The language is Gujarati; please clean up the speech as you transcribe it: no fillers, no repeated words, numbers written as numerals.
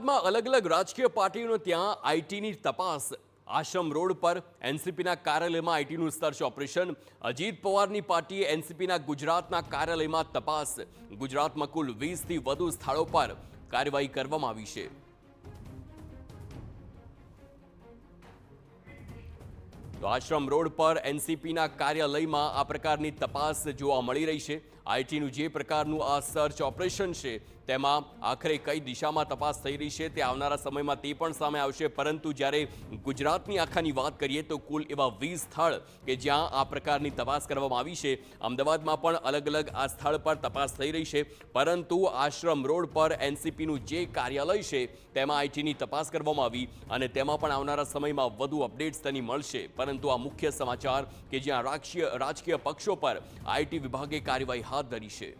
અમદાવાદમાં અલગ અલગ રાજકીય પાર્ટીઓનો ત્યાં આઈટીની તપાસ। આશ્રમ રોડ પર એનસીપીના કાર્યાલયમાં આઈટીનું સર્ચ ઓપરેશન। અજીત પવારની પાર્ટીએ એનસીપીના ગુજરાતના કાર્યાલયમાં તપાસ। ગુજરાતમાં કુલ 20થી વધુ સ્થળો પર કાર્યવાહી કરવામાં આવી છે। તો આશ્રમ રોડ પર એનસીપીના કાર્યાલયમાં આ પ્રકારની તપાસ જોવા મળી રહી છે। આઈટીનું જે પ્રકારનું આ સર્ચ ઓપરેશન છે તેમાં આખરે કઈ દિશામાં તપાસ થઈ રહી છે તે આવનારા સમયમાં તે પણ સામે આવશે। પરંતુ જ્યારે ગુજરાતની આખાની વાત કરીએ તો કુલ એવા 20 સ્થળ કે જ્યાં આ પ્રકારની તપાસ કરવામાં આવી છે। અમદાવાદમાં પણ અલગ અલગ આ સ્થળ પર તપાસ થઈ રહી છે, પરંતુ આશ્રમ રોડ પર એનસીપીનું જે કાર્યાલય છે તેમાં આઈટીની તપાસ કરવામાં આવી અને તેમાં પણ આવનારા સમયમાં વધુ અપડેટ્સ તેની મળશે। પરંતુ આ મુખ્ય સમાચાર કે જ્યાં રાજકીય પક્ષો પર આઈટી વિભાગે કાર્યવાહી હાથ ધરી છે।